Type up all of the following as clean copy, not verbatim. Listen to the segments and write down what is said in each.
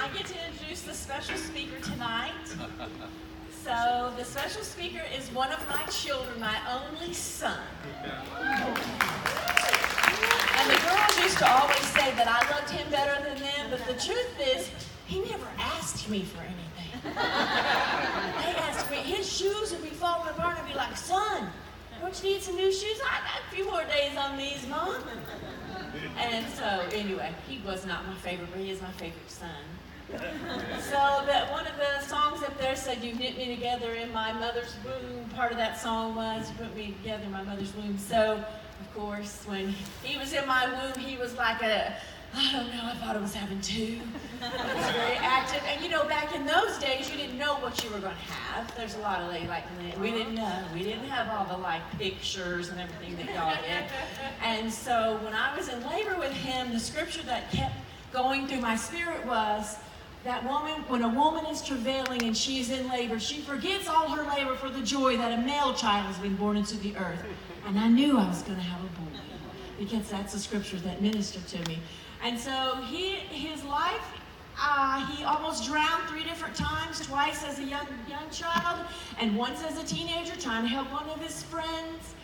I get to introduce the special speaker tonight. So the special speaker is one of my children, my only son. And the girls used to always say that I loved him better than them, but the truth is, he never asked me for anything. He asked me, his shoes would be falling apart, and I'd be like, son, don't you need some new shoes? I got a few more days on these, Mom. And so, anyway, he was not my favorite, but he is my favorite son. So that one of the songs up there said, "You knit me together in my mother's womb." Part of that song was, "You put me together in my mother's womb." So, of course, when he was in my womb, he was like I don't know, I thought I was having two. He was very active. And you know, back in those days, you didn't know what you were going to have. There's a lot of we didn't know. We didn't have all the pictures and everything that y'all did. And so when I was in labor with him, the scripture that kept going through my spirit was that when a woman is travailing and she is in labor, she forgets all her labor for the joy that a male child has been born into the earth. And I knew I was going to have a boy, because that's a scripture that ministered to me. And so his life, he almost drowned 3 different times, twice as a young child, and once as a teenager trying to help one of his friends.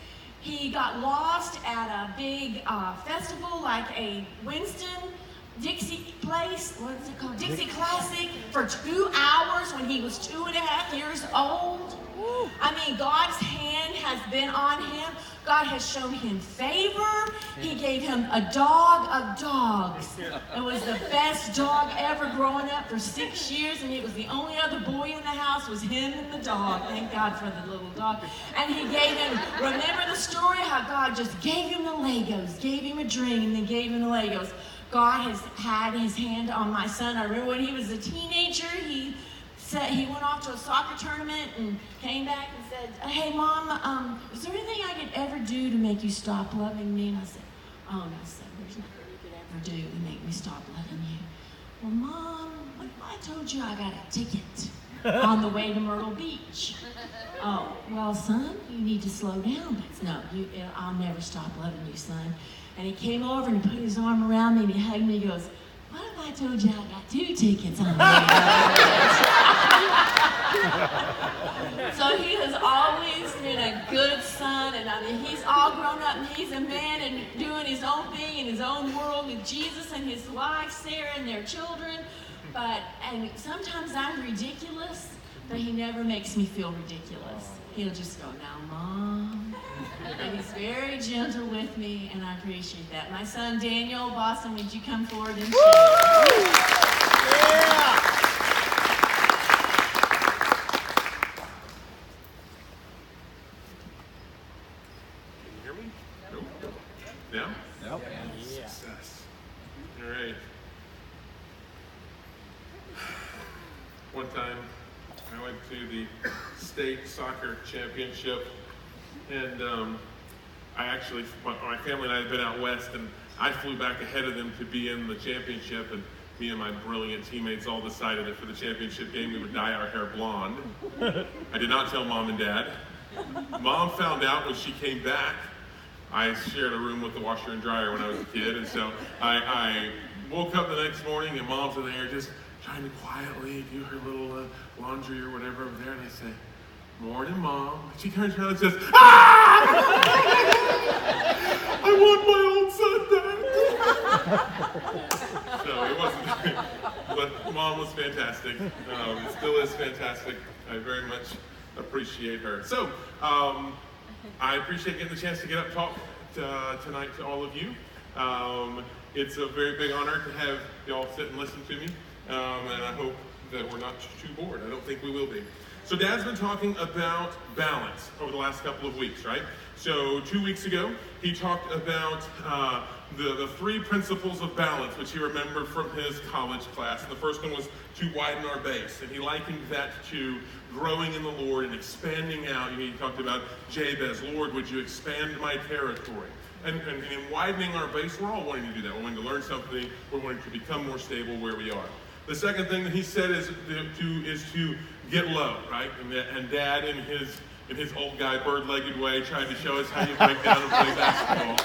He got lost at a big festival like a Dixie place, what is it called? Dixie Classic, for 2 hours when he was 2.5 years old. I mean, God's hand has been on him. God has shown him favor. He gave him a dog of dogs. It was the best dog ever growing up for 6 years, and it was the only other boy in the house was him and the dog. Thank God for the little dog. And he gave him, remember the story how God just gave him the Legos, gave him a dream, and then gave him the Legos. God has had his hand on my son. I remember when he was a teenager, he went off to a soccer tournament and came back and said, "Hey, Mom, is there anything I could ever do to make you stop loving me?" And I said, "Oh, no, son, there's nothing you could ever do to make me stop loving you." "Well, Mom, what if I told you I got a ticket on the way to Myrtle Beach?" "Oh, well, son, you need to slow down." "No, I'll never stop loving you, son." And he came over and he put his arm around me and he hugged me and he goes, "What if I told you I got 2 tickets on the way?" So he has always been a good son, and I mean, he's all grown up and he's a man and doing his own thing in his own world with Jesus and his wife, Sarah, and their children. And sometimes I'm ridiculous, but he never makes me feel ridiculous. He'll just go, "Now, Mom." And he's very gentle with me, and I appreciate that. My son, Daniel Bausum, would you come forward and share? Yeah! Can you hear me? Nope. Yeah? Nope. Yeah. Success. All right. One time, I went to the state soccer championship, and my family and I had been out west, and I flew back ahead of them to be in the championship, and me and my brilliant teammates all decided that for the championship game we would dye our hair blonde. I did not tell Mom and Dad. Mom found out when she came back. I shared a room with the washer and dryer when I was a kid, and so I woke up the next morning and Mom's in there just trying to quietly do her little laundry or whatever over there, and I say, "Morning, Mom." And she turns around and says, "Ah! I want my old son back." So it wasn't, but Mom was fantastic. Still is fantastic. I very much appreciate her. So I appreciate getting the chance to get up and talk tonight to all of you. It's a very big honor to have y'all sit and listen to me. And I hope that we're not too bored. I don't think we will be. So Dad's been talking about balance over the last couple of weeks, right? So 2 weeks ago, he talked about the 3 principles of balance, which he remembered from his college class. And the first one was to widen our base. And he likened that to growing in the Lord and expanding out. He talked about Jabez, "Lord, would you expand my territory?" And in widening our base, we're all wanting to do that. We're wanting to learn something. We're wanting to become more stable where we are. The second thing that he said is to get low, right? And Dad, in his old guy, bird-legged way, tried to show us how you break down and play basketball,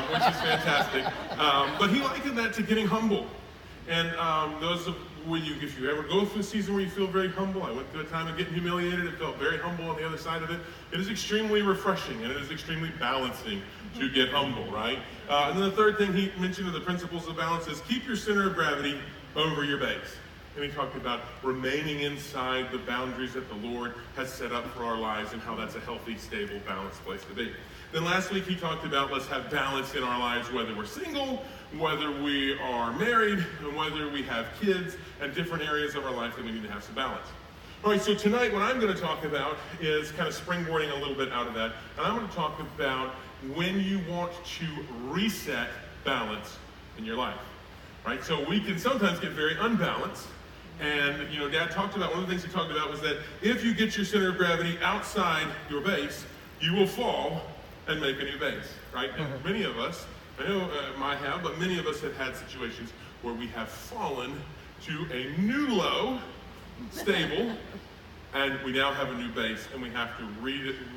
which is fantastic. But he likened that to getting humble. And if you ever go through a season where you feel very humble, I went through a time of getting humiliated and felt very humble on the other side of it. It is extremely refreshing and it is extremely balancing to get humble, right? And then the third thing he mentioned in the principles of balance is keep your center of gravity over your base. And he talked about remaining inside the boundaries that the Lord has set up for our lives and how that's a healthy, stable, balanced place to be. Then last week he talked about let's have balance in our lives, whether we're single, whether we are married, and whether we have kids, and different areas of our life that we need to have some balance. All right, so tonight what I'm going to talk about is kind of springboarding a little bit out of that, and I'm going to talk about when you want to reset balance in your life. Right? So we can sometimes get very unbalanced. And, Dad talked about, one of the things he talked about was that if you get your center of gravity outside your base, you will fall and make a new base, right? And many of us, I know I have, but many of us have had situations where we have fallen to a new low, stable, and we now have a new base, and we have to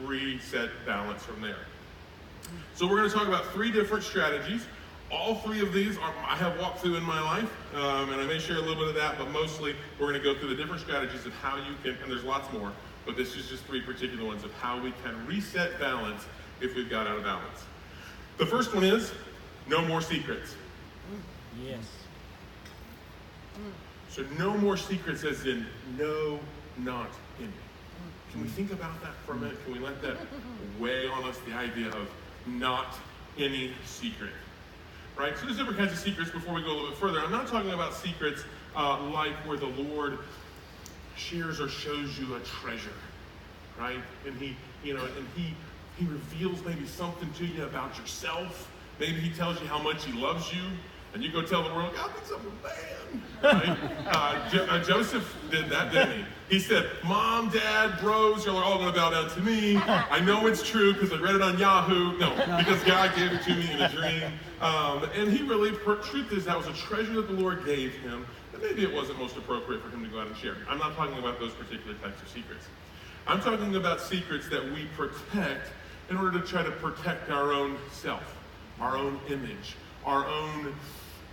reset balance from there. So we're going to talk about 3 different strategies. All 3 of these I have walked through in my life, and I may share a little bit of that, but mostly we're going to go through the different strategies of how you can, and there's lots more, but this is just 3 particular ones of how we can reset balance if we've got out of balance. The first one is no more secrets. Yes. So no more secrets as in no, not any. Can we think about that for a minute? Can we let that weigh on us, the idea of not any secret? Right? So there's different kinds of secrets before we go a little bit further. I'm not talking about secrets like where the Lord shares or shows you a treasure, right? And he reveals maybe something to you about yourself. Maybe he tells you how much he loves you, and you go tell the world, God thinks I'm a man. Right? Joseph did that, didn't he? He said, Mom, Dad, bros, you're all going to bow down to me. I know it's true because I read it on Yahoo. No, because God gave it to me in a dream. And he really, truth is, that was a treasure that the Lord gave him, and maybe it wasn't most appropriate for him to go out and share. I'm not talking about those particular types of secrets. I'm talking about secrets that we protect in order to try to protect our own self, our own image, our own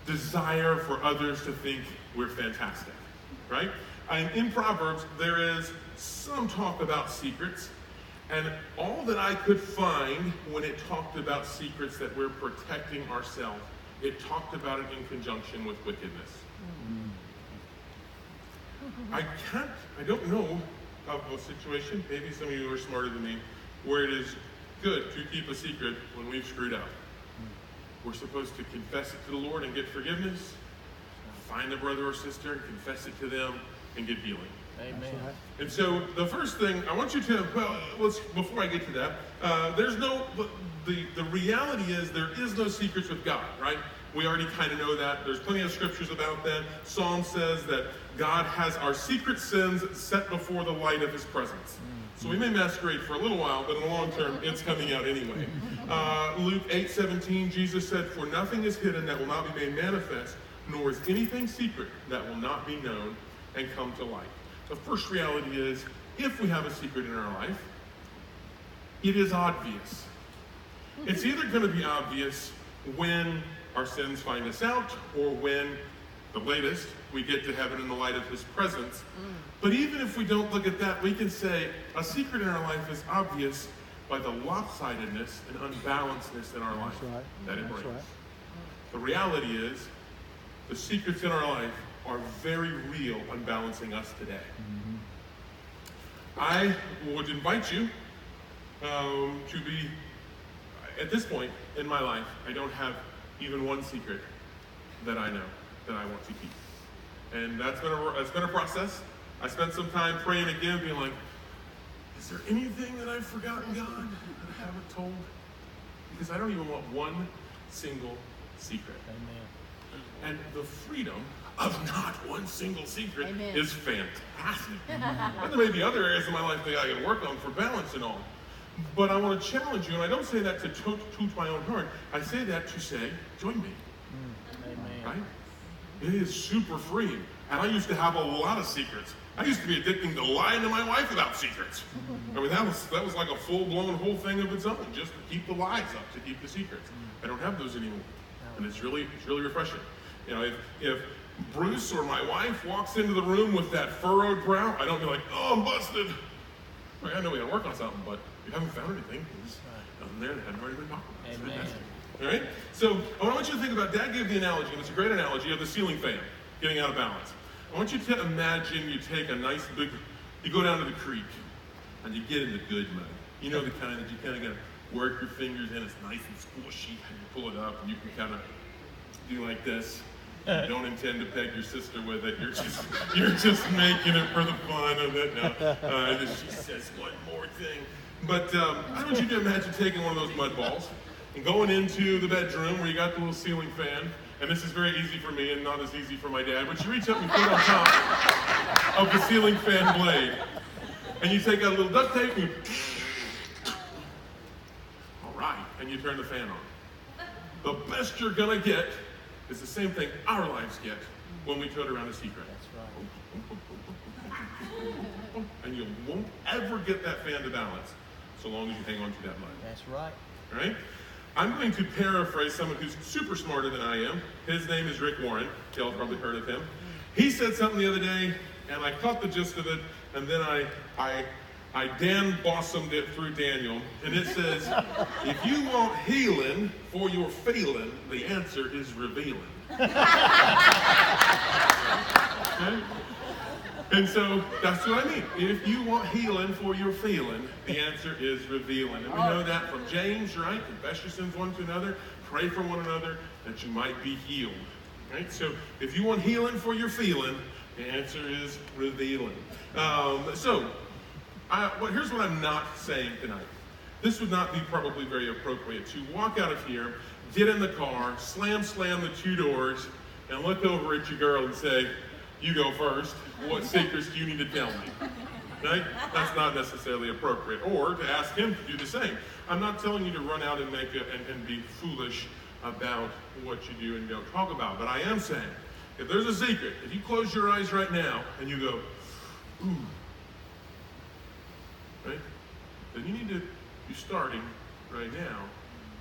desire for others to think we're fantastic, right? And in Proverbs, there is some talk about secrets, and all that I could find when it talked about secrets that we're protecting ourselves, it talked about it in conjunction with wickedness. I don't know of a situation, maybe some of you are smarter than me, where it is good to keep a secret when we've screwed up. We're supposed to confess it to the Lord and get forgiveness, find a brother or sister and confess it to them and get healing. Amen. And so the first thing I want you to, before I get to that, the reality is there is no secrets with God, right? We already kind of know that. There's plenty of scriptures about that. Psalm says that God has our secret sins set before the light of his presence. So we may masquerade for a little while, but in the long term, it's coming out anyway. Luke 8:17, Jesus said, for nothing is hidden that will not be made manifest, nor is anything secret that will not be known and come to light. The first reality is, if we have a secret in our life, it is obvious. It's either going to be obvious when our sins find us out, or when, the latest, we get to heaven in the light of his presence. But even if we don't look at that, we can say a secret in our life is obvious by the lopsidedness and unbalancedness in our life that it brings. Right. The reality is, the secrets in our life are very real on balancing us today. I would invite you to be, at this point in my life, I don't have even one secret that I know that I want to keep. And that's been a process. I spent some time praying again, being like, is there anything that I've forgotten, God, that I haven't told? Because I don't even want one single secret. Amen. And the freedom of not one single secret is fantastic. And there may be other areas of my life that I can work on for balance and all. But I want to challenge you, and I don't say that to toot my own horn. I say that to say, join me. Amen. Right? It is super freeing. And I used to have a lot of secrets. I used to be addicted to lying to my wife about secrets. I mean, that was like a full-blown whole thing of its own, just to keep the lies up, to keep the secrets. I don't have those anymore. And it's really refreshing. You know, if Bruce or my wife walks into the room with that furrowed brow, I don't be like, oh, I'm busted. Like, I know we gotta work on something, but we haven't found anything. There's nothing there that hadn't already been talked about. It's Amen. fantastic. All right? So I want you to think about, Dad gave the analogy, and it's a great analogy, of the ceiling fan getting out of balance. I want you to imagine you take a nice big, you go down to the creek, and you get in the good mud. You know, the kind that you kind of got to work your fingers in. It's nice and squishy, and you pull it up, and you can kind of do like this. You don't intend to peg your sister with it. You're just making it for the fun of it. No, she says one more thing. But I want you to imagine taking one of those mud balls and going into the bedroom where you got the little ceiling fan. And this is very easy for me and not as easy for my dad. But you reach up and put it on top of the ceiling fan blade. And you take out a little duct tape and you... All right. And you turn the fan on. The best you're going to get is the same thing our lives get when we tote around a secret. That's right. And you won't ever get that fan to balance so long as you hang on to that mud. That's right. All right? I'm going to paraphrase someone who's super smarter than I am. His name is Rick Warren. Y'all have probably heard of him. He said something the other day, and I caught the gist of it, and then I Dan Bausum'd it through Daniel, and it says, if you want healing for your feeling, the answer is revealing. Okay? And so that's what I mean. If you want healing for your feeling, the answer is revealing. And we know that from James, right? Confess your sins one to another, pray for one another, that you might be healed. Right? So if you want healing for your feeling, the answer is revealing. Here's what I'm not saying tonight. This would not be probably very appropriate to walk out of here, get in the car, slam the two doors, and look over at your girl and say, you go first. What secrets do you need to tell me? Right? That's not necessarily appropriate. Or to ask him to do the same. I'm not telling you to run out and and be foolish about what you do and don't talk about. But I am saying, if there's a secret, if you close your eyes right now and you go, ooh, right? Then you need to be starting right now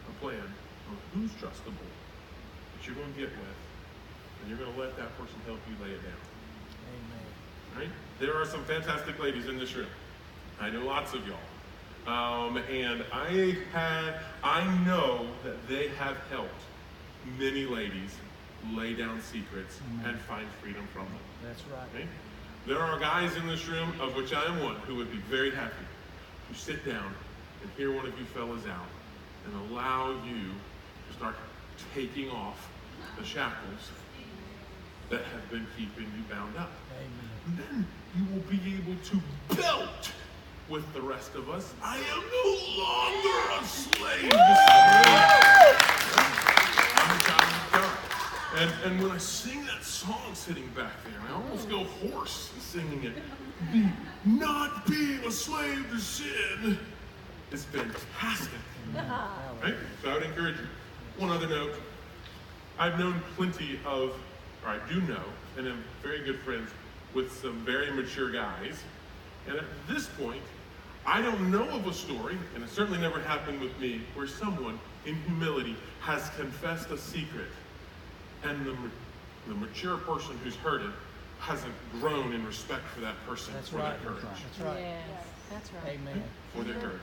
a plan on who's trustable that you're going to get with, and you're going to let that person help you lay it down. Amen. Right? There are some fantastic ladies in this room. I know lots of y'all. And I know that they have helped many ladies lay down secrets and find freedom from them. That's right. Okay? There are guys in this room, of which I am one, who would be very happy to sit down and hear one of you fellas out and allow you to start taking off the shackles that have been keeping you bound up. Amen. And then you will be able to belt with the rest of us. I am no longer a slave I'm a child of God. And when I sing that song sitting back there, I almost go hoarse singing it. Not being a slave to sin is fantastic. Right? So I would encourage you. One other note. I've known plenty of, or I do know, and am very good friends with some very mature guys. And at this point, I don't know of a story, and it certainly never happened with me, where someone in humility has confessed a secret, and the mature person who's heard it hasn't grown in respect for that person. That's for right. their courage. That's right. Yes, that's right. Amen. For their courage.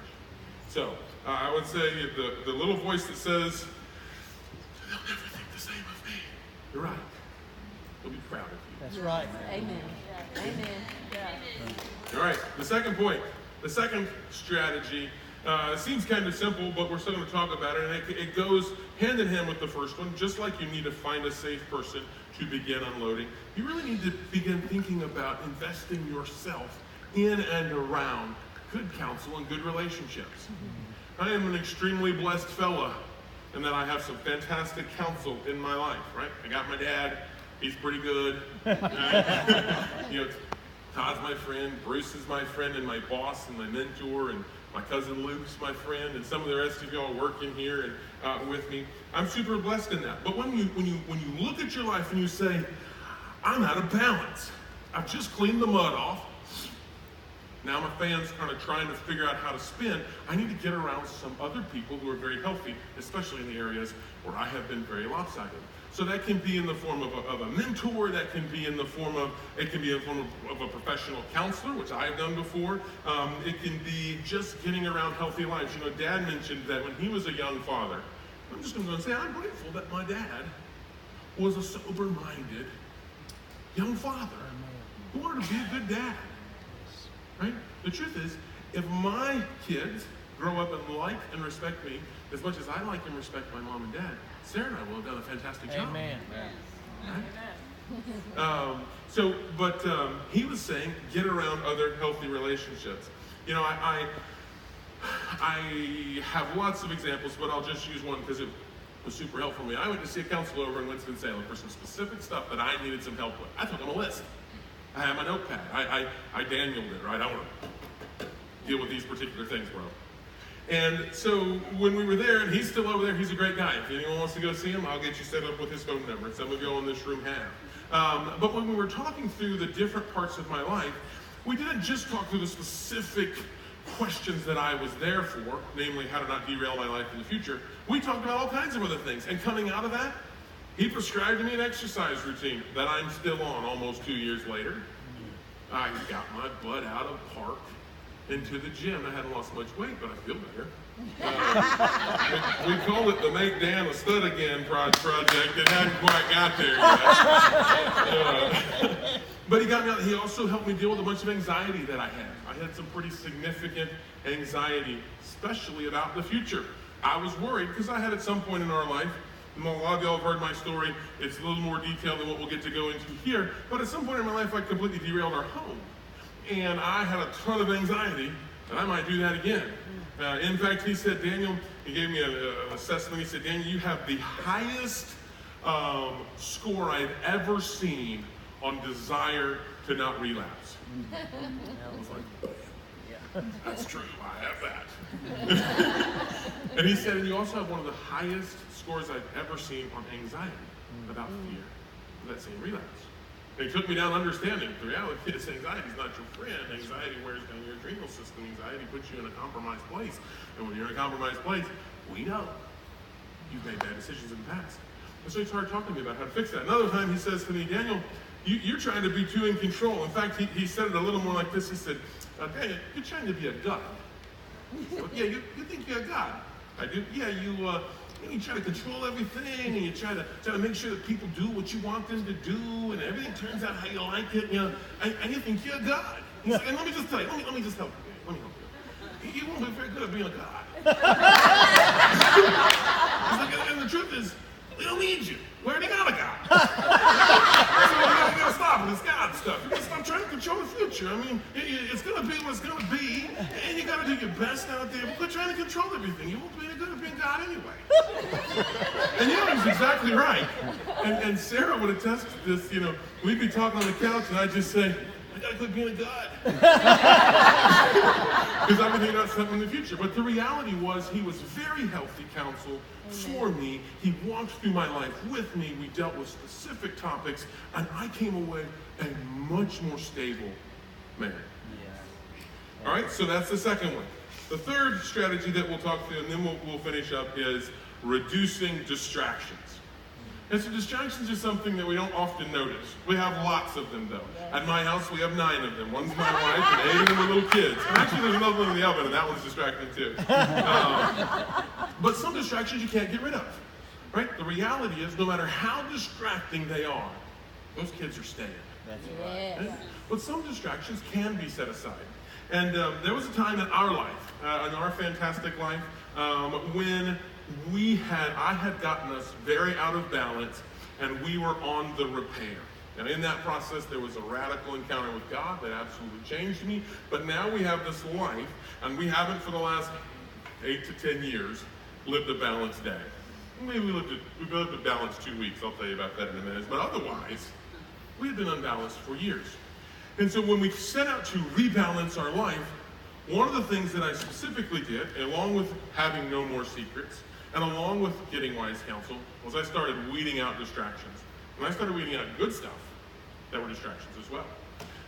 So, I would say the little voice that says, they'll never think the same of me. You're right. They'll be proud of you. That's right. Amen. Amen. All right, the second point, the second strategy seems kind of simple, but we're still going to talk about it, and it goes hand in hand with the first one. Just like you need to find a safe person to begin unloading, you really need to begin thinking about investing yourself in and around good counsel and good relationships. I am an extremely blessed fella, and that I have some fantastic counsel in my life, right? I got my dad. He's pretty good. Todd's my friend, Bruce is my friend, and my boss and my mentor, and my cousin Luke's my friend, and some of the rest of y'all working here and with me. I'm super blessed in that. But when you look at your life and you say, I'm out of balance. I've just cleaned the mud off. Now my fan's kind of trying to figure out how to spin. I need to get around some other people who are very healthy, especially in the areas where I have been very lopsided. So that can be in the form of a mentor, that can be in the form of, it can be in the form of a professional counselor, which I have done before. It can be just getting around healthy lives. You know, Dad mentioned that when he was a young father, I'm just going to go and say I'm grateful that my dad was a sober-minded young father who wanted to be a good dad, right? The truth is, if my kids grow up and like and respect me as much as I like and respect my mom and dad, Sarah and I will have done a fantastic job. Amen. Right? But he was saying, get around other healthy relationships. You know, I have lots of examples, but I'll just use one because it was super helpful for me. I went to see a counselor over in Winston-Salem for some specific stuff that I needed some help with. I took on a list. I had my notepad. I Danieled it, right? I want to deal with these particular things, bro. And so when we were there, and he's still over there, he's a great guy. If anyone wants to go see him, I'll get you set up with his phone number. Some of you all in this room have. But when we were talking through the different parts of my life, we didn't just talk through the specific questions that I was there for, namely how to not derail my life in the future. We talked about all kinds of other things. And coming out of that, he prescribed me an exercise routine that I'm still on almost 2 years later. I got my butt out of park into the gym. I hadn't lost much weight, but I feel better. We called it the Make Dan a Stud Again project. It hadn't quite got there yet. But he got me out. He also helped me deal with a bunch of anxiety that I had. I had some pretty significant anxiety, especially about the future. I was worried because I had at some point in our life, and a lot of y'all have heard my story, it's a little more detailed than what we'll get to go into here, but at some point in my life I completely derailed our home. And I had a ton of anxiety, and I might do that again. In fact, he said, Daniel, he gave me an assessment. He said, Daniel, you have the highest score I've ever seen on desire to not relapse. I was like, that's true, I have that. And he said, and you also have one of the highest scores I've ever seen on anxiety about fear of that same relapse. And he took me down understanding the reality is anxiety is not your friend. Anxiety wears down your adrenal system. Anxiety puts you in a compromised place. And when you're in a compromised place, we know you've made bad decisions in the past. And so he started talking to me about how to fix that. Another time he says to me, Daniel, you're trying to be too in control. In fact, he said it a little more like this. He said, Daniel, you're trying to be a God. Said, yeah, you think you're a God. I do. Yeah, you try to control everything, and you try to make sure that people do what you want them to do, and everything turns out how you like it. You know, and you think you're a God. He said, and let me just tell you. Let me just help you. Let me help you. You won't be very good at being a God. He's like, and the truth is, we don't need you. We already got a God. So you gotta stop with this God stuff. You gotta stop trying to control the future. I mean, it's gonna be what it's gonna be, and you gotta do your best out there. But quit trying to control everything. You won't be any good at being God anyway. And you know, he's exactly right. And Sarah would attest to this. You know, we'd be talking on the couch, and I'd just say, I gotta quit being a God. Because I'm thinking about something in the future. But the reality was, he was very healthy counsel for me. He walked through my life with me. We dealt with specific topics, and I came away a much more stable man. All right, so that's the second one. The third strategy that we'll talk through, and then we'll finish up, is reducing distractions. And so distractions are something that we don't often notice. We have lots of them, though. At my house, we have 9 of them. One's my wife, and 8 of them are little kids. And actually, there's another one in the oven, and that one's distracting, too. But some distractions you can't get rid of, right? The reality is, no matter how distracting they are, those kids are staying. That's right. Yes. But some distractions can be set aside. And there was a time in our life, in our fantastic life, when I had gotten us very out of balance, and we were on the repair. And in that process, there was a radical encounter with God that absolutely changed me. But now we have this life, and we haven't for the last 8 to 10 years lived a balanced day. Maybe we lived a balanced 2 weeks. I'll tell you about that in a minute. But otherwise, we had been unbalanced for years. And so when we set out to rebalance our life, one of the things that I specifically did, along with having no more secrets, and along with getting wise counsel, was I started weeding out distractions. And I started weeding out good stuff that were distractions as well.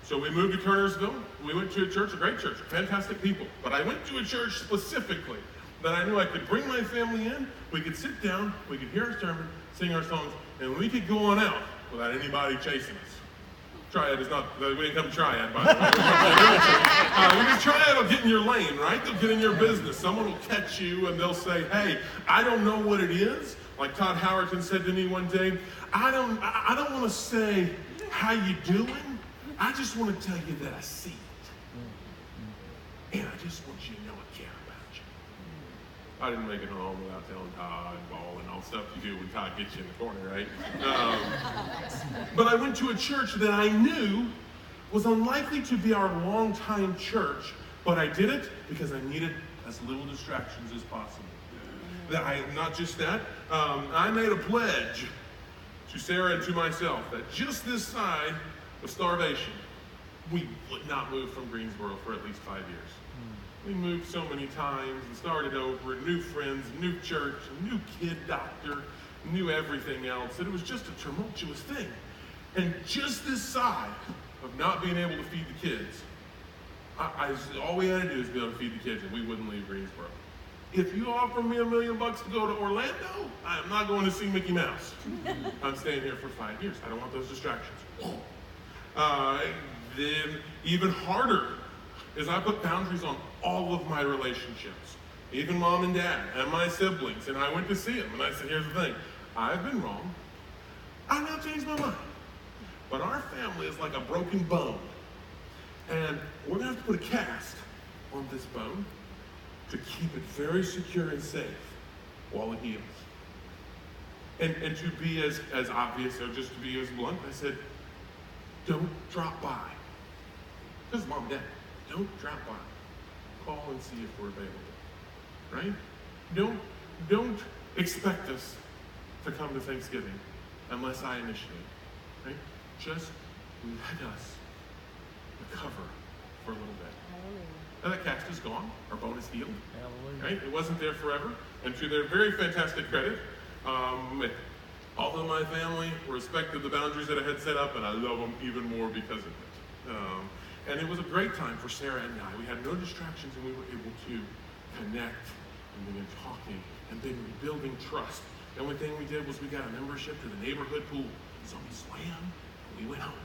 So we moved to Turnersville. We went to a church, a great church, fantastic people. But I went to a church specifically that I knew I could bring my family in, we could sit down, we could hear our sermon, sing our songs, and we could go on out without anybody chasing us. Triad is not, we didn't come to Triad, by the way. Because Triad will get in your lane, right? They'll get in your business. Someone will catch you and they'll say, hey, I don't know what it is. Like Todd Howerton said to me one day, I don't want to say how you doing. I just want to tell you that I see it. And I just want you to know I care about you. I didn't make it home without telling Todd and Ball and all the stuff you do when Todd gets you in the corner, right? But I went to a church that I knew was unlikely to be our longtime church, but I did it because I needed as little distractions as possible. Not just that, I made a pledge to Sarah and to myself that just this side of starvation, we would not move from Greensboro for at least 5 years. We moved so many times and started over, new friends, new church, new kid doctor, new everything else. And it was just a tumultuous thing. And just this side of not being able to feed the kids, all we had to do is be able to feed the kids and we wouldn't leave Greensboro. If you offer me $1 million to go to Orlando, I am not going to see Mickey Mouse. I'm staying here for 5 years. I don't want those distractions. Then even harder is I put boundaries on all of my relationships, even mom and dad and my siblings. And I went to see them and I said, here's the thing, I've been wrong. I've now changed my mind. But our family is like a broken bone. And we're gonna have to put a cast on this bone to keep it very secure and safe while it heals. And to be as obvious, or just to be as blunt, I said, don't drop by. This is mom and dad. Don't drop by. Call and see if we're available, right? Don't expect us to come to Thanksgiving unless I initiate, right? Just let us recover for a little bit. And that cast is gone. Our bone is healed. Hallelujah. Right? It wasn't there forever. And to their very fantastic credit, although my family respected the boundaries that I had set up, and I love them even more because of it. And it was a great time for Sarah and I. We had no distractions, and we were able to connect and begin talking and then rebuilding trust. The only thing we did was we got a membership to the neighborhood pool. So we swam and we went home.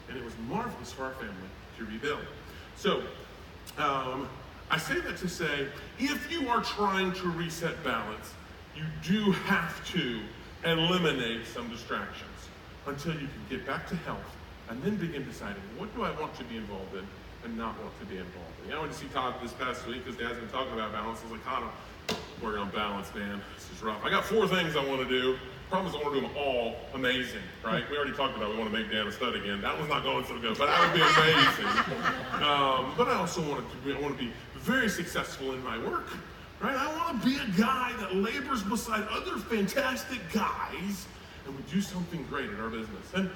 And it was marvelous for our family to rebuild. So, I say that to say, if you are trying to reset balance, you do have to eliminate some distractions until you can get back to health and then begin deciding, what do I want to be involved in and not want to be involved in. I went to see Todd this past week because Dad's been talking about balance. I was like, Todd, we're on balance, man. This is rough. I got 4 things I want to do. Problem is I want to do them all amazing, right? We already talked about we want to make Dan a stud again. That one's not going so good, but that would be amazing. But I also want to be very successful in my work, right? I want to be a guy that labors beside other fantastic guys, and we do something great in our business. And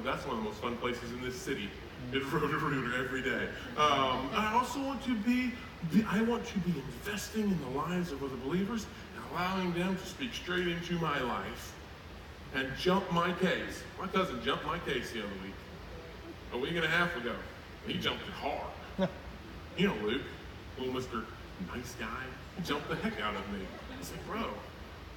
that's one of the most fun places in this city. It's Roto-Rooter every day. I also want to be investing in the lives of other believers and allowing them to speak straight into my life and jump my case. My cousin jumped my case the other week. A week and a half ago. He jumped it hard. You know Luke, little Mr. Nice Guy. He jumped the heck out of me. I said, bro,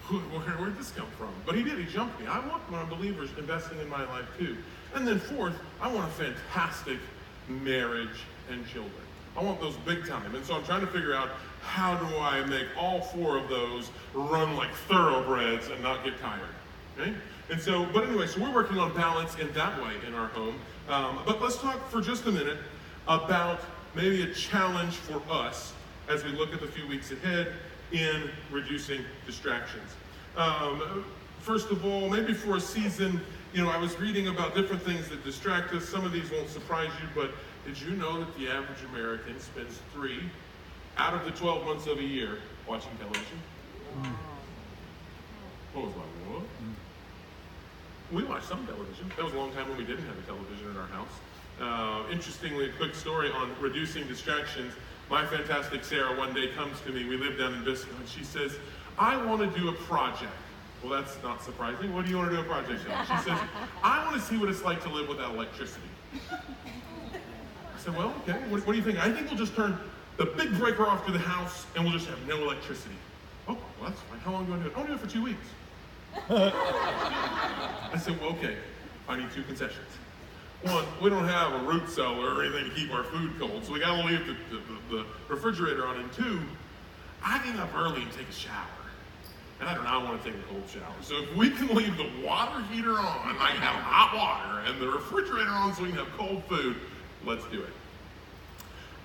where'd this come from? But he did, he jumped me. I want my believers investing in my life too. And then 4th, I want a fantastic marriage and children. I want those big time. And so I'm trying to figure out, how do I make all 4 of those run like thoroughbreds and not get tired, okay? And so, but anyway, so we're working on balance in that way in our home. But let's talk for just a minute about maybe a challenge for us as we look at the few weeks ahead in reducing distractions. First of all, maybe for a season, I was reading about different things that distract us. Some of these won't surprise you, but did you know that the average American spends 3 out of the 12 months of a year watching television? What was like, what? We watch some television. There was a long time when we didn't have a television in our house. Interestingly, a quick story on reducing distractions. My fantastic Sarah one day comes to me. We live down in Bisco, and she says, I want to do a project. Well, that's not surprising. What do you want to do a project on? She says, I want to see what it's like to live without electricity. I said, well, okay, what do you think? I think we'll just turn the big breaker off to the house and we'll just have no electricity. Oh, well, that's fine. How long do I do it? I want to do it for 2 weeks. I said, well, okay, I need 2 concessions. One, we don't have a root cellar or anything to keep our food cold, so we gotta leave the refrigerator on. And 2, I get up early and take a shower. And I do not want to take a cold shower. So if we can leave the water heater on, I can have hot water, and the refrigerator on so we can have cold food, let's do it.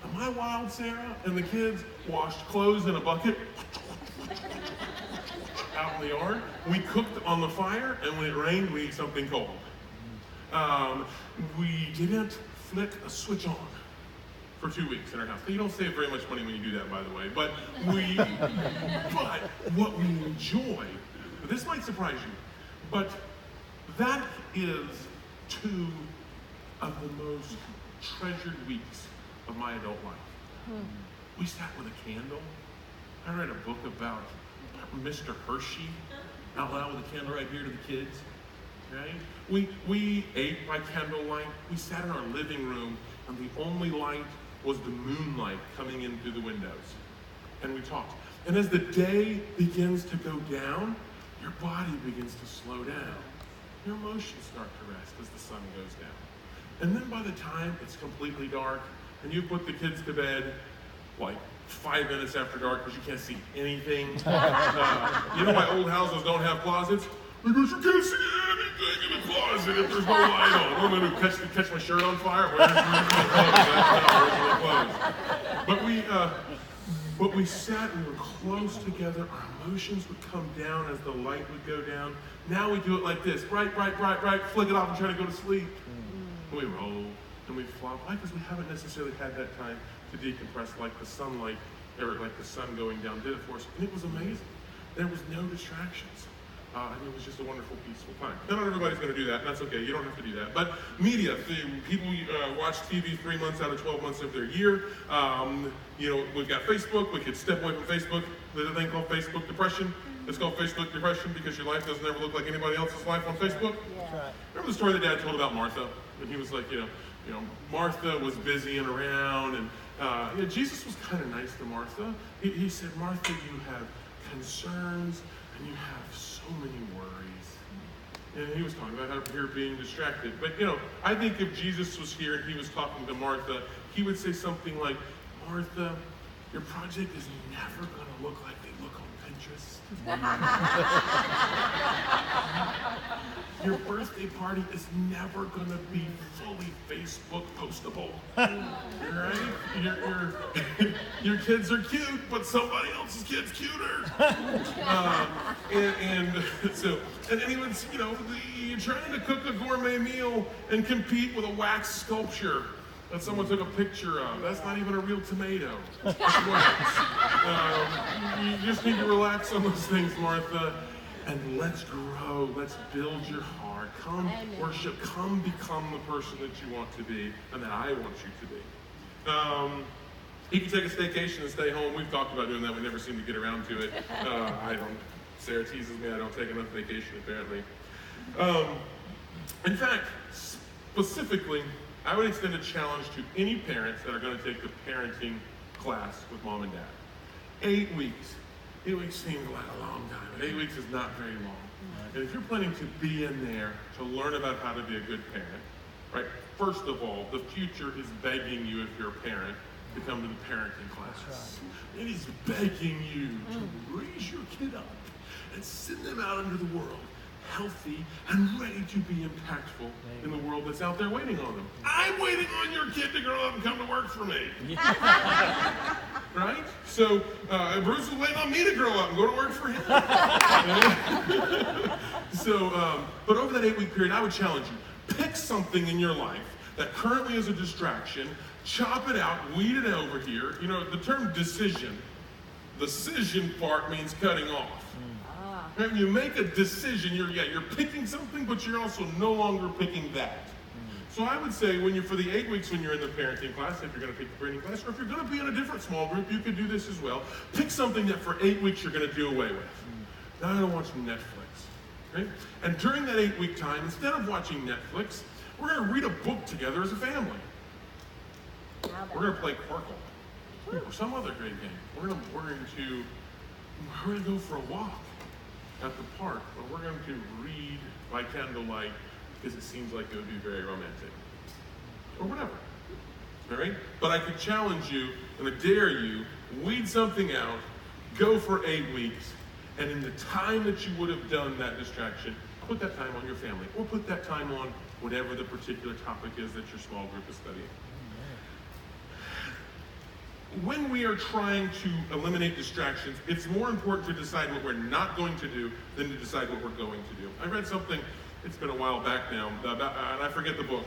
Am I wild, Sarah? And the kids washed clothes in a bucket out in the yard. We cooked on the fire, and when it rained, we ate something cold. We didn't flick a switch on for 2 weeks in our house. You don't save very much money when you do that, by the way. But what we enjoy, this might surprise you, but that is 2 of the most treasured weeks of my adult life. We sat with a candle. I read a book about Mr. Hershey out loud with a candle right here to the kids. Okay? We ate by candlelight. We sat in our living room, and the only light was the moonlight coming in through the windows. And we talked. And as the day begins to go down, your body begins to slow down. Your emotions start to rest as the sun goes down. And then by the time it's completely dark, and you put the kids to bed, like 5 minutes after dark because you can't see anything. You know why old houses don't have closets? Because you can't see anything in the closet if there's no light on. What am I going to do, catch my shirt on fire? Where's my clothes? But we sat and we were close together. Our emotions would come down as the light would go down. Now we do it like this. Bright, bright, bright, bright. Flick it off and try to go to sleep. And we roll and we flop. Why? Because we haven't necessarily had that time to decompress like the sunlight, or like the sun going down did it for us. And it was amazing. There was no distractions. And it was just a wonderful, peaceful time. Now, not everybody's going to do that, and that's okay. You don't have to do that. But media, people watch TV 3 months out of 12 months of their year. You know, we've got Facebook. We could step away from Facebook. There's a thing called Facebook depression. It's called Facebook depression because your life doesn't ever look like anybody else's life on Facebook. Yeah. Remember the story that Dad told about Martha? And he was like, you know, Martha was busy and around, and Jesus was kind of nice to Martha. He said, Martha, you have concerns and you have so many worries. And he was talking about her being distracted. But I think if Jesus was here and he was talking to Martha, he would say something like, Martha, your project is never going to look like they look on Pinterest. Your birthday party is never going to be fully Facebook postable. Right? Your kids are cute, but somebody else's kid's cuter. And he was, you're trying to cook a gourmet meal and compete with a wax sculpture that someone took a picture of. That's not even a real tomato. You just need to relax on those things, Martha. And let's grow. Let's build your heart. Come worship. Come become the person that you want to be and that I want you to be. You can take a staycation and stay home. We've talked about doing that. We never seem to get around to it. I don't. Sarah teases me. I don't take enough vacation, apparently. In fact, specifically, I would extend a challenge to any parents that are going to take the parenting class with mom and dad. 8 weeks. 8 weeks seems like a long time, but 8 weeks is not very long. And if you're planning to be in there to learn about how to be a good parent, right? First of all, the future is begging you, if you're a parent, to come to the parenting class. It is begging you to raise your kid up and send them out into the world healthy and ready to be impactful in the world that's out there waiting on them. I'm waiting on your kid to grow up and come to work for me. Right? So Bruce is waiting on me to grow up and go to work for him. But over that 8-week period, I would challenge you. Pick something in your life that currently is a distraction, chop it out, weed it over here. The term decision part means cutting off. When you make a decision, you're picking something, but you're also no longer picking that. So I would say for the 8 weeks when you're in the parenting class, if you're going to take the parenting class, or if you're going to be in a different small group, you could do this as well. Pick something that for 8 weeks you're going to do away with. Now I'm going to watch Netflix. Okay? And during that 8-week time, instead of watching Netflix, We're going to read a book together as a family. We're going to play Quirkle or some other great game. We're going to go for a walk at the park, or we're going to read by candlelight because it seems like it would be very romantic, or whatever. All right? But I could challenge you and I dare you, weed something out, go for 8 weeks, and in the time that you would have done that distraction, put that time on your family, or put that time on whatever the particular topic is that your small group is studying. When we are trying to eliminate distractions, it's more important to decide what we're not going to do than to decide what we're going to do. I read something, it's been a while back now, and I forget the book.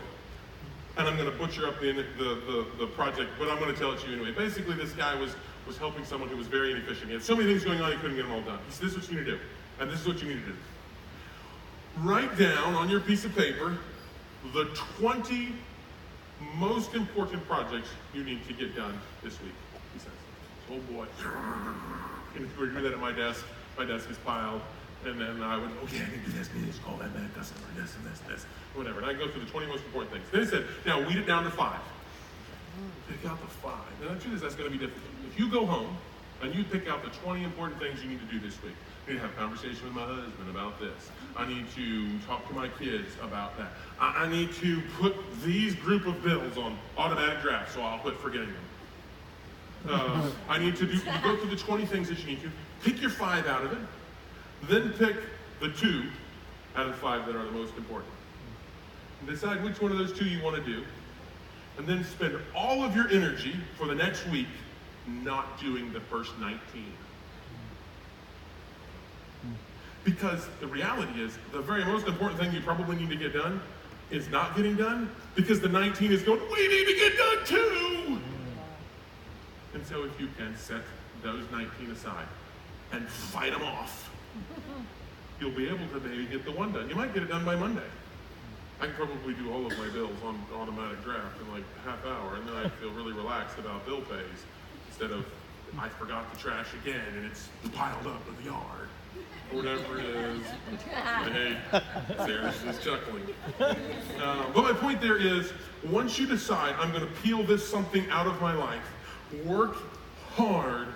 And I'm going to butcher up the project, but I'm going to tell it to you anyway. Basically, this guy was helping someone who was very inefficient. He had so many things going on, he couldn't get them all done. He said, this is what you need to do, and this is what you need to do. Write down on your piece of paper the 20 most important projects you need to get done this week, he says. Oh boy. And if we were doing that at my desk is piled, and then I would, okay, I need to do this, call that bad customer, this, whatever. And I go through the 20 most important things. Then he said, now weed it down to 5. Pick out the 5. Now, the truth is that's going to be difficult. If you go home and you pick out the 20 important things you need to do this week, I need to have a conversation with my husband about this. I need to talk to my kids about that. I need to put these group of bills on automatic draft, so I'll quit forgetting them. I need to go through the 20 things that you need to. Pick your 5 out of it. Then pick the 2 out of 5 that are the most important. And decide which one of those 2 you want to do. And then spend all of your energy for the next week not doing the first 19. Because the reality is, the very most important thing you probably need to get done is not getting done, because the 19 is going, we need to get done too! And so if you can set those 19 aside and fight them off, you'll be able to maybe get the 1 done. You might get it done by Monday. I can probably do all of my bills on automatic draft in like a half hour, and then I feel really relaxed about bill pays, instead of, I forgot the trash again and it's piled up in the yard. Whatever it is. Hey, Sarah's just chuckling. But my point there is, once you decide, I'm going to peel this something out of my life, work hard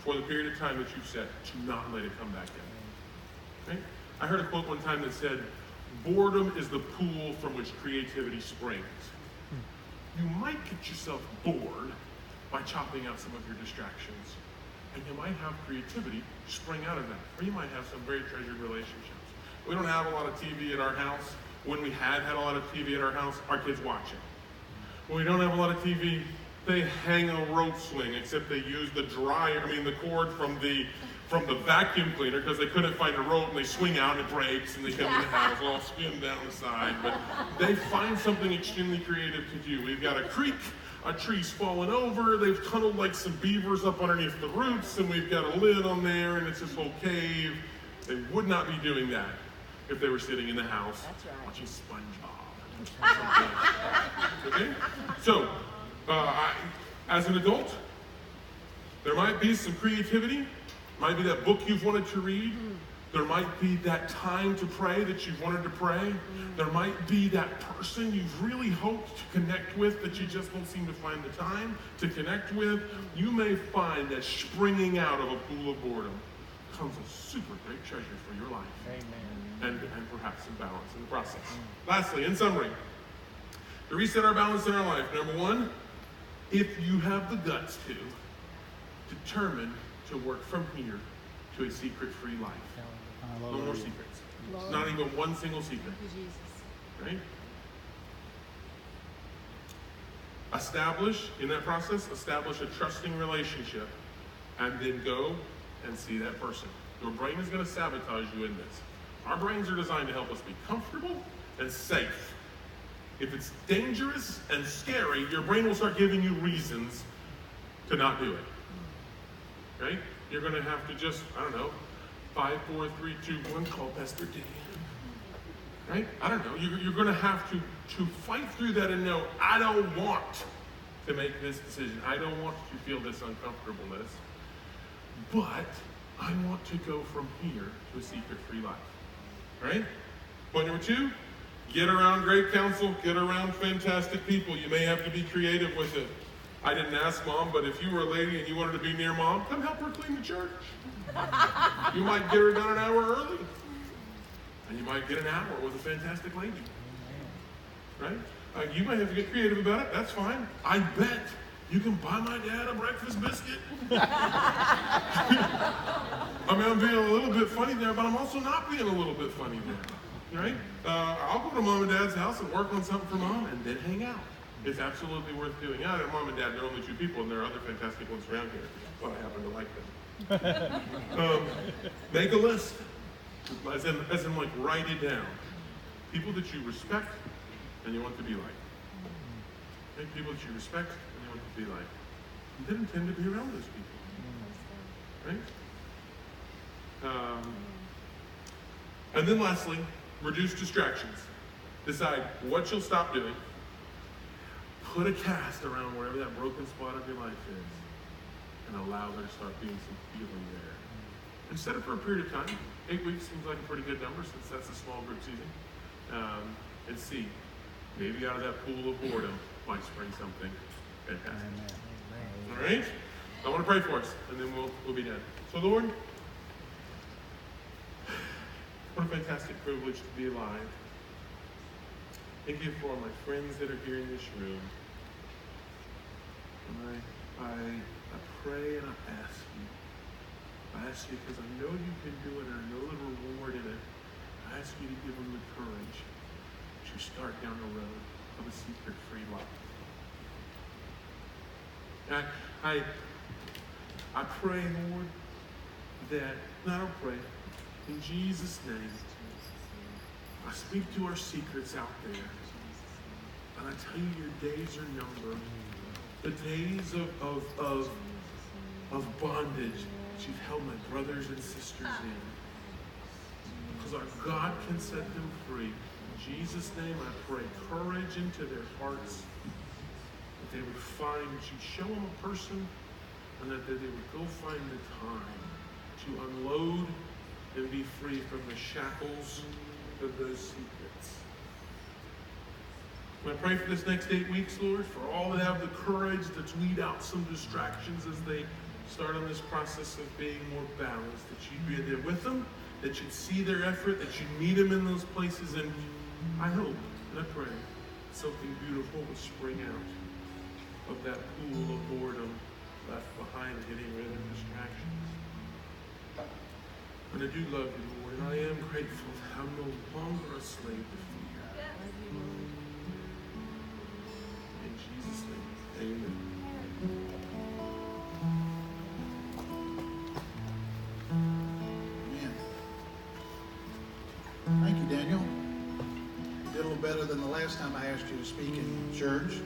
for the period of time that you've set to not let it come back in. Right? I heard a quote one time that said, boredom is the pool from which creativity springs. You might get yourself bored by chopping out some of your distractions, and you might have creativity spring out of that. Or you might have some very treasured relationships. We don't have a lot of TV at our house. When we had a lot of TV at our house, our kids watch it. When we don't have a lot of TV, they hang a rope swing, except they use the cord from the vacuum cleaner, because they couldn't find a rope, and they swing out and it breaks, and they come in the house all spin down the side. But they find something extremely creative to do. We've got a creek. A tree's fallen over, they've tunneled like some beavers up underneath the roots, and we've got a lid on there, and it's this whole cave. They would not be doing that if they were sitting in the house watching SpongeBob. Okay? So, as an adult, there might be some creativity, might be that book you've wanted to read, there might be that time to pray that you've wanted to pray. There might be that person you've really hoped to connect with that you just don't seem to find the time to connect with. You may find that springing out of a pool of boredom comes a super great treasure for your life. Amen. And perhaps some balance in the process. Lastly, in summary, to reset our balance in our life, number 1, if you have the guts to, determine to work from here to a secret-free life. No more secrets. Not even one single secret. Right? In that process, establish a trusting relationship, and then go and see that person. Your brain is going to sabotage you in this. Our brains are designed to help us be comfortable and safe. If it's dangerous and scary, your brain will start giving you reasons to not do it. Right? You're going to have to just, 5, 4, 3, 2, 1, call Pastor Dan. Right? I don't know. You're going to have to fight through that and know, I don't want to make this decision. I don't want to feel this uncomfortableness. But I want to go from here to a secret-free life. Right? Point number 2, Get around great counsel, get around fantastic people. You may have to be creative with it. I didn't ask Mom, but if you were a lady and you wanted to be near Mom, come help her clean the church. You might get her done an hour early. And you might get an hour with a fantastic lady. Right? You might have to get creative about it. That's fine. I bet you can buy my dad a breakfast biscuit. I mean, I'm being a little bit funny there, but I'm also not being a little bit funny there. Right? I'll go to Mom and Dad's house and work on something for Mom and then hang out. It's absolutely worth doing. Yeah, Mom and Dad, they're only two people, and there are other fantastic ones around here, but I happen to like them. Make a list, as in like write it down. People that you respect and you want to be like. Make people that you respect and you want to be like. You didn't tend to be around those people, right? And then lastly, reduce distractions. Decide what you'll stop doing. Put a cast around wherever that broken spot of your life is and allow there to start being some healing there. And set it for a period of time. 8 weeks seems like a pretty good number since that's a small group season. And see, maybe out of that pool of boredom might spring something fantastic. All right? I want to pray for us, and then we'll be done. So Lord, what a fantastic privilege to be alive. Thank you for all my friends that are here in this room. And I pray and I ask you because I know you can do it and I know the reward in it. I ask you to give them the courage to start down the road of a secret-free life. I pray, Lord, that, not I pray, in Jesus' name, I speak to our secrets out there. And I tell you, your days are numbered. The days of bondage that you've held my brothers and sisters in. Because our God can set them free. In Jesus' name, I pray courage into their hearts. That they would find, that you'd show them a person, and that they would go find the time to unload and be free from the shackles of those secrets. I pray for this next 8 weeks, Lord, for all that have the courage to weed out some distractions as they start on this process of being more balanced, that you'd be there with them, that you'd see their effort, that you'd meet them in those places, and I hope and I pray something beautiful will spring out of that pool of boredom left behind, getting rid of distractions. And I do love you, Lord, and I am grateful that I'm no longer a slave to fear. In Jesus' name, amen. Amen. Thank you, Daniel. You did a little better than the last time I asked you to speak in church.